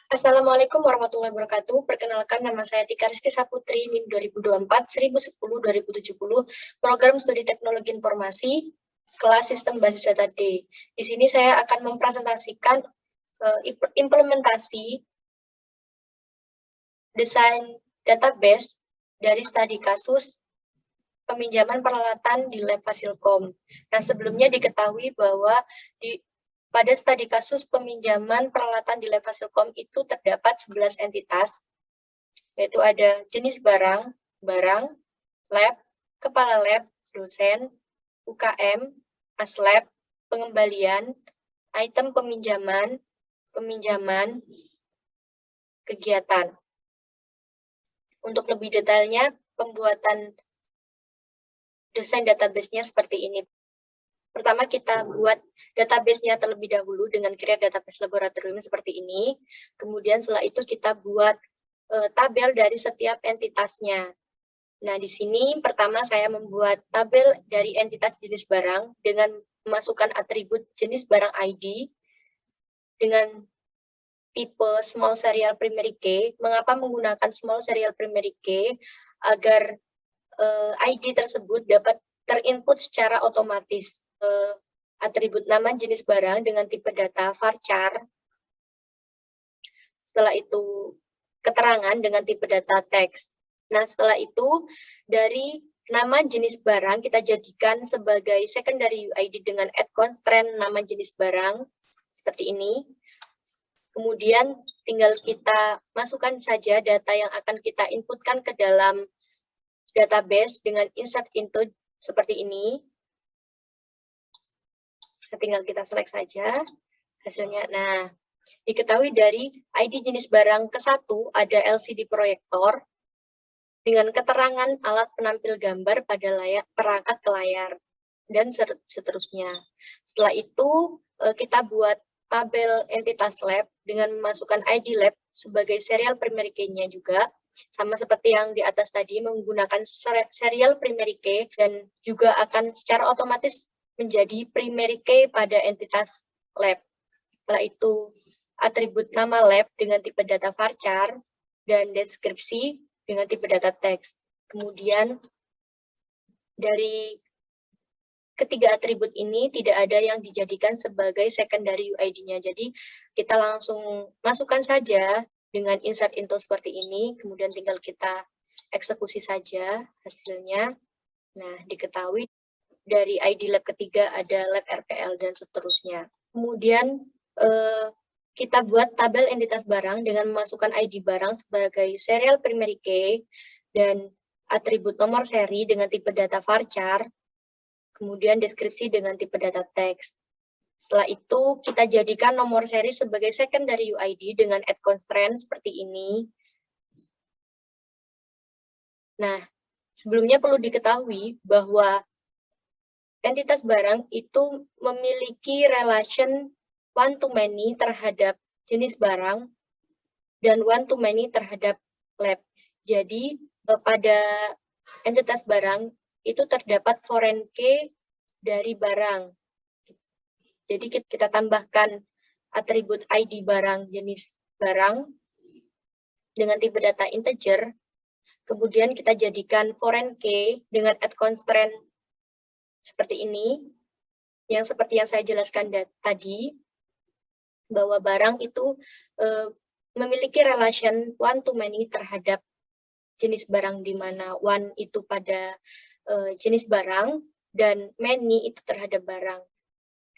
Assalamualaikum warahmatullahi wabarakatuh. Perkenalkan, nama saya Tika Rizky Saputri, NIM 2024, 1010-2070, Program Studi Teknologi Informasi, kelas Sistem Basis Data D. Di sini saya akan mempresentasikan implementasi desain database dari studi kasus peminjaman peralatan di Lab Fasilkom. Nah, sebelumnya diketahui bahwa pada studi kasus peminjaman peralatan di Lab Fasilkom itu terdapat 11 entitas, yaitu ada jenis barang, lab, kepala lab, dosen, UKM, aslab, pengembalian, item peminjaman, kegiatan. Untuk lebih detailnya, pembuatan desain database-nya seperti ini. Pertama, kita buat database-nya terlebih dahulu dengan create database laboratorium seperti ini. Kemudian setelah itu kita buat tabel dari setiap entitasnya. Nah, di sini pertama saya membuat tabel dari entitas jenis barang dengan memasukkan atribut jenis barang ID dengan tipe small serial primary key. Mengapa menggunakan small serial primary key? Agar ID tersebut dapat terinput secara otomatis. Atribut nama jenis barang dengan tipe data varchar. Setelah itu keterangan dengan tipe data teks. Nah, setelah itu dari nama jenis barang kita jadikan sebagai secondary UID dengan add constraint nama jenis barang seperti ini. Kemudian tinggal kita masukkan saja data yang akan kita inputkan ke dalam database dengan insert into seperti ini. Tinggal kita select saja hasilnya. Nah, diketahui dari ID jenis barang ke-1 ada LCD proyektor dengan keterangan alat penampil gambar pada perangkat ke layar dan seterusnya. Setelah itu kita buat tabel entitas lab dengan memasukkan ID lab sebagai serial primary key-nya juga, sama seperti yang di atas tadi menggunakan serial primary key dan juga akan secara otomatis menjadi primary key pada entitas lab. Setelah itu atribut nama lab dengan tipe data varchar dan deskripsi dengan tipe data teks. Kemudian dari ketiga atribut ini tidak ada yang dijadikan sebagai secondary UID-nya. Jadi kita langsung masukkan saja dengan insert into seperti ini, kemudian tinggal kita eksekusi saja hasilnya. Nah, diketahui dari ID lab ketiga ada lab RPL dan seterusnya. Kemudian kita buat tabel entitas barang dengan memasukkan ID barang sebagai serial primary key dan atribut nomor seri dengan tipe data varchar, kemudian deskripsi dengan tipe data teks. Setelah itu kita jadikan nomor seri sebagai secondary UID dengan add constraint seperti ini. Nah, sebelumnya perlu diketahui bahwa entitas barang itu memiliki relation one-to-many terhadap jenis barang dan one-to-many terhadap lab. Jadi, pada entitas barang itu terdapat foreign key dari barang. Jadi, kita tambahkan atribut ID barang jenis barang dengan tipe data integer. Kemudian kita jadikan foreign key dengan add constraint seperti ini, yang seperti yang saya jelaskan tadi, bahwa barang itu memiliki relation one-to-many terhadap jenis barang, di mana one itu pada jenis barang dan many itu terhadap barang.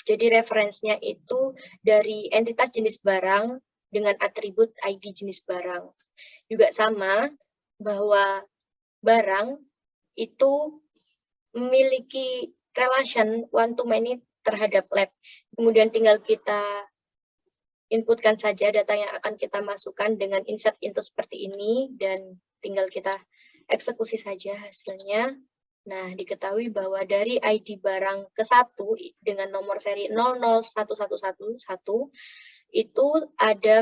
Jadi referensinya itu dari entitas jenis barang dengan atribut ID jenis barang. Juga sama bahwa barang itu memiliki relation one-to-many terhadap lab. Kemudian tinggal kita inputkan saja data yang akan kita masukkan dengan insert into seperti ini dan tinggal kita eksekusi saja hasilnya. Nah, diketahui bahwa dari ID barang ke-1 dengan nomor seri 00111 itu ada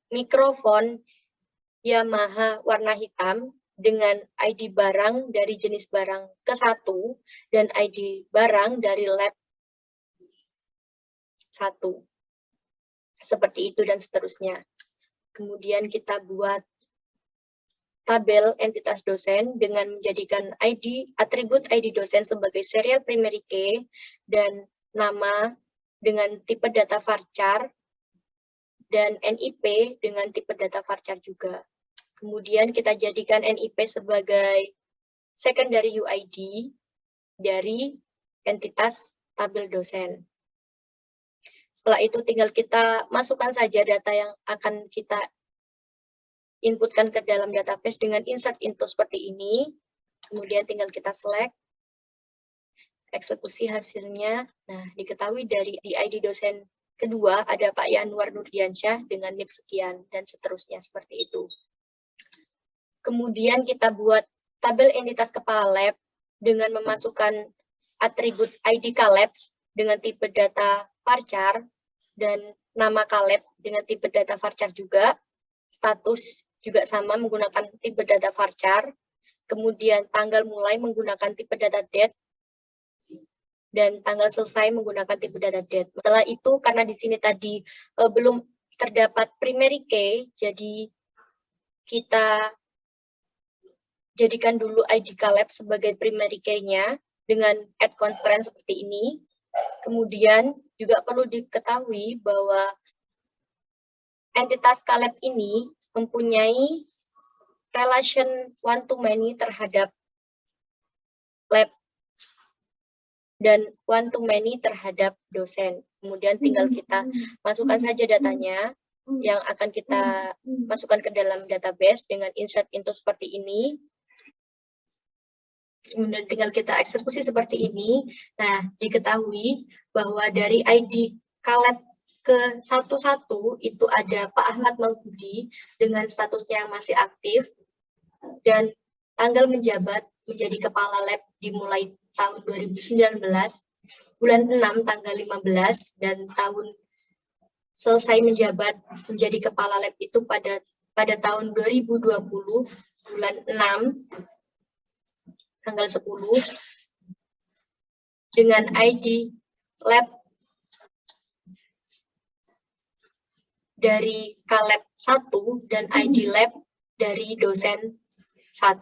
mikrofon Yamaha warna hitam dengan ID barang dari jenis barang ke-1 dan ID barang dari lab 1. Seperti itu dan seterusnya. Kemudian kita buat tabel entitas dosen dengan menjadikan atribut ID dosen sebagai serial primary key dan nama dengan tipe data varchar dan NIP dengan tipe data varchar juga. Kemudian kita jadikan NIP sebagai secondary UID dari entitas tabel dosen. Setelah itu tinggal kita masukkan saja data yang akan kita inputkan ke dalam database dengan insert into seperti ini. Kemudian tinggal kita select, eksekusi hasilnya. Nah, diketahui dari di ID dosen kedua ada Pak Yanwar Nurdiansyah dengan NIP sekian, dan seterusnya seperti itu. Kemudian kita buat tabel entitas kepala lab dengan memasukkan atribut ID Kaleb dengan tipe data varchar dan nama Kaleb dengan tipe data varchar juga. Status juga sama menggunakan tipe data varchar. Kemudian tanggal mulai menggunakan tipe data date dan tanggal selesai menggunakan tipe data date. Setelah itu karena di sini tadi belum terdapat primary key, jadi kita jadikan dulu ID Kaleb sebagai primary key-nya dengan add constraint seperti ini. Kemudian juga perlu diketahui bahwa entitas Kaleb ini mempunyai relation one-to-many terhadap lab dan one-to-many terhadap dosen. Kemudian tinggal kita masukkan saja datanya yang akan kita masukkan ke dalam database dengan insert into seperti ini. Kemudian tinggal kita eksekusi seperti ini. Nah, diketahui bahwa dari ID Kaleb ke 11 itu ada Pak Ahmad Maghudi dengan statusnya yang masih aktif dan tanggal menjabat menjadi kepala lab dimulai tahun 2019, bulan 6 tanggal 15, dan tahun selesai menjabat menjadi kepala lab itu pada tahun 2020, bulan 6 tanggal 10, dengan ID lab dari Kaleb 1 dan ID lab dari dosen 1.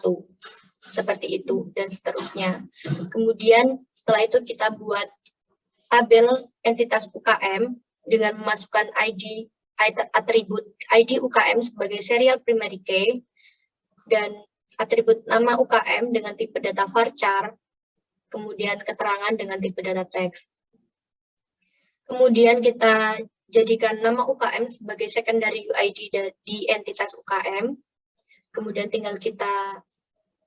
Seperti itu, dan seterusnya. Kemudian setelah itu kita buat tabel entitas UKM dengan memasukkan atribut ID UKM sebagai serial primary key dan atribut nama UKM dengan tipe data varchar, kemudian keterangan dengan tipe data teks. Kemudian kita jadikan nama UKM sebagai secondary UID di entitas UKM. Kemudian tinggal kita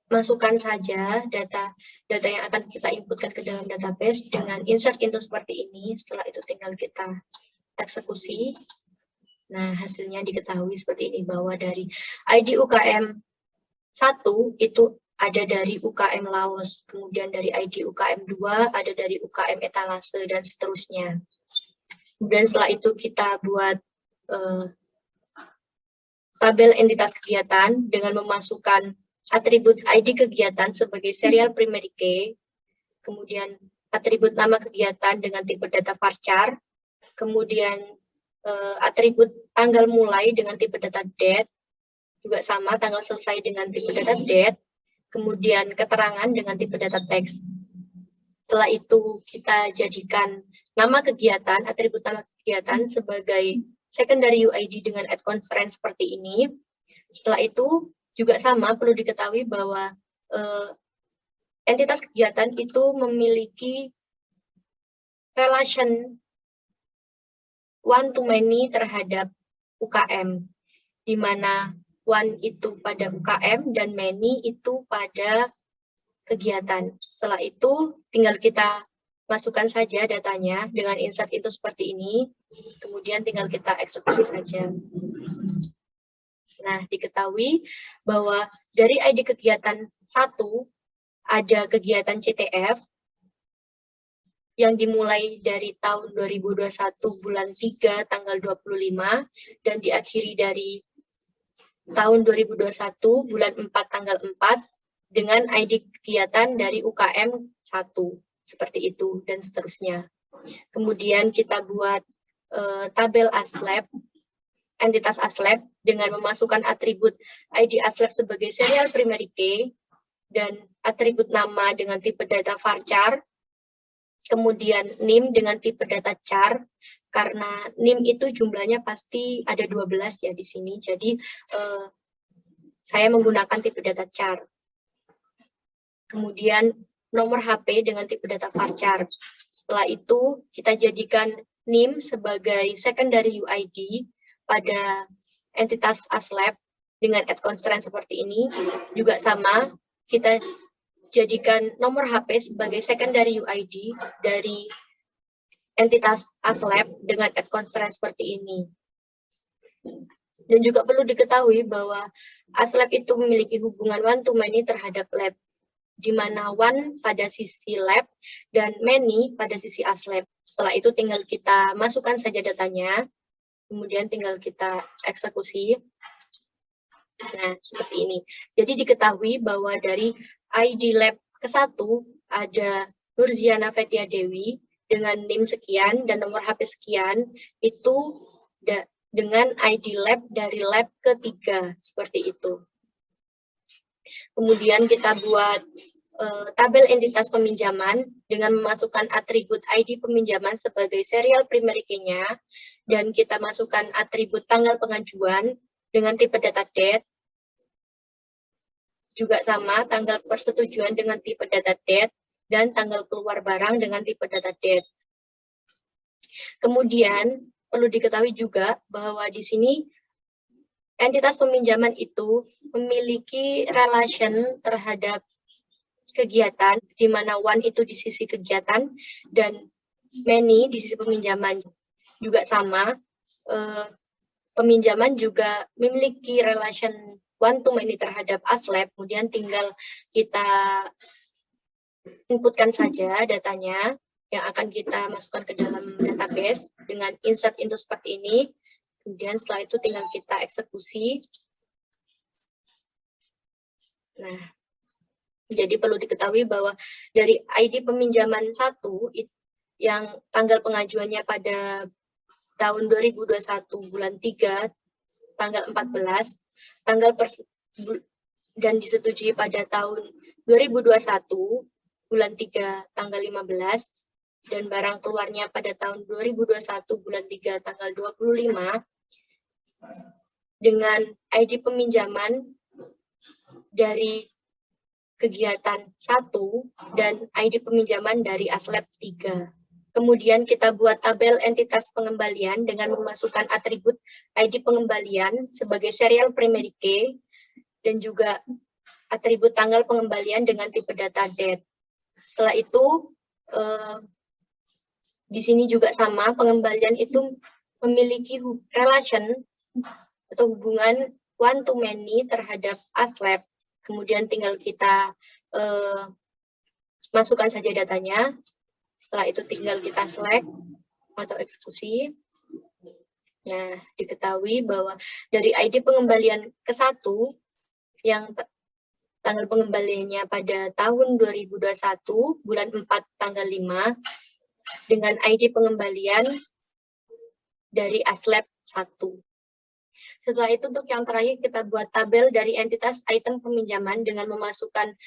masukkan saja data yang akan kita inputkan ke dalam database dengan insert into seperti ini. Setelah itu tinggal kita eksekusi. Nah, hasilnya diketahui seperti ini, bahwa dari ID UKM 1 itu ada dari UKM Laos, kemudian dari ID UKM 2 ada dari UKM etalase, dan seterusnya. Kemudian setelah itu kita buat tabel entitas kegiatan dengan memasukkan atribut ID kegiatan sebagai serial primary key, kemudian atribut nama kegiatan dengan tipe data varchar, kemudian atribut tanggal mulai dengan tipe data date, juga sama tanggal selesai dengan tipe data date, kemudian keterangan dengan tipe data teks. Setelah itu kita jadikan nama kegiatan, atribut nama kegiatan sebagai secondary UID dengan add constraint seperti ini. Setelah itu juga sama, perlu diketahui bahwa entitas kegiatan itu memiliki relation one-to-many terhadap UKM, di mana one itu pada UKM dan many itu pada kegiatan. Setelah itu tinggal kita masukkan saja datanya dengan insert itu seperti ini, kemudian tinggal kita eksekusi saja. Nah, diketahui bahwa dari ID kegiatan 1 ada kegiatan CTF yang dimulai dari tahun 2021 bulan 3 tanggal 25 dan diakhiri dari tahun 2021 bulan 4 tanggal 4 dengan ID kegiatan dari UKM 1 seperti itu, dan seterusnya. Kemudian kita buat tabel ASLab entitas ASLAB dengan memasukkan atribut ID ASLAB sebagai serial primary key dan atribut nama dengan tipe data varchar, kemudian NIM dengan tipe data char, karena NIM itu jumlahnya pasti ada 12 ya di sini, jadi saya menggunakan tipe data char. Kemudian nomor HP dengan tipe data varchar. Setelah itu kita jadikan NIM sebagai secondary UID pada entitas ASLAB dengan add constraint seperti ini. Juga sama, kita jadikan nomor HP sebagai secondary UID dari entitas ASLAB dengan add constraint seperti ini. Dan juga perlu diketahui bahwa ASLAB itu memiliki hubungan one-to-many terhadap lab, di mana one pada sisi lab dan many pada sisi ASLAB. Setelah itu tinggal kita masukkan saja datanya, kemudian tinggal kita eksekusi. Nah, seperti ini. Jadi diketahui bahwa dari ID lab ke-1 ada Nurziana Fetia Dewi dengan NIM sekian dan nomor HP sekian, itu dengan ID lab dari lab ke-3, seperti itu. Kemudian kita buat tabel entitas peminjaman dengan memasukkan atribut ID peminjaman sebagai serial primary key-nya, dan kita masukkan atribut tanggal pengajuan dengan tipe data date, juga sama tanggal persetujuan dengan tipe data date, dan tanggal keluar barang dengan tipe data date. Kemudian perlu diketahui juga bahwa di sini entitas peminjaman itu memiliki relation terhadap kegiatan, di mana one itu di sisi kegiatan dan many di sisi peminjaman. Juga sama, peminjaman juga memiliki relation one-to-many terhadap ASLAB, kemudian tinggal kita inputkan saja datanya yang akan kita masukkan ke dalam database dengan insert into seperti ini. Kemudian setelah itu tinggal kita eksekusi. Nah, jadi perlu diketahui bahwa dari ID peminjaman 1 yang tanggal pengajuannya pada tahun 2021 bulan 3 tanggal 14, dan disetujui pada tahun 2021 bulan 3 tanggal 15, dan barang keluarnya pada tahun 2021 bulan 3 tanggal 25 dengan ID peminjaman dari kegiatan 1 dan ID peminjaman dari ASLAB 3. Kemudian kita buat tabel entitas pengembalian dengan memasukkan atribut ID pengembalian sebagai serial primary key dan juga atribut tanggal pengembalian dengan tipe data date. Setelah itu di sini juga sama, pengembalian itu memiliki relation atau hubungan one-to-many terhadap ASLAB. Kemudian tinggal kita masukkan saja datanya. Setelah itu tinggal kita select atau eksekusi. Nah, diketahui bahwa dari ID pengembalian ke-1 yang tanggal pengembaliannya pada tahun 2021 bulan 4 tanggal 5 dengan ID pengembalian dari ASLAB 1. Setelah itu untuk yang terakhir kita buat tabel dari entitas item peminjaman dengan memasukkan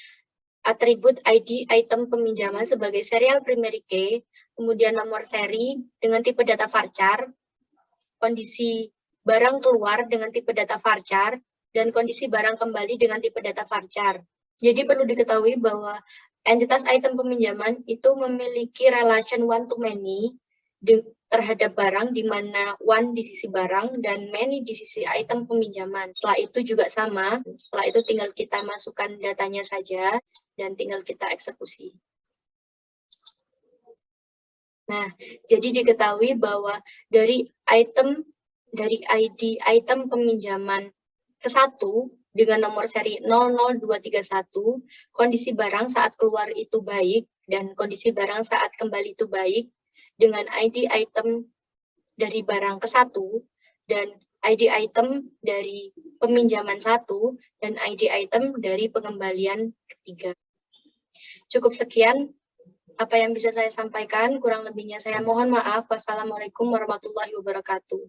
atribut ID item peminjaman sebagai serial primary key, kemudian nomor seri dengan tipe data varchar, kondisi barang keluar dengan tipe data varchar, dan kondisi barang kembali dengan tipe data varchar. Jadi perlu diketahui bahwa entitas item peminjaman itu memiliki relation one-to-many terhadap barang, di mana one di sisi barang dan many di sisi item peminjaman. Setelah itu juga sama, setelah itu tinggal kita masukkan datanya saja dan tinggal kita eksekusi. Nah, jadi diketahui bahwa dari ID item peminjaman ke-1 dengan nomor seri 00231, kondisi barang saat keluar itu baik dan kondisi barang saat kembali itu baik, dengan ID item dari barang ke-1 dan ID item dari peminjaman 1 dan ID item dari pengembalian ketiga. Cukup sekian apa yang bisa saya sampaikan, kurang lebihnya saya mohon maaf. Wassalamualaikum warahmatullahi wabarakatuh.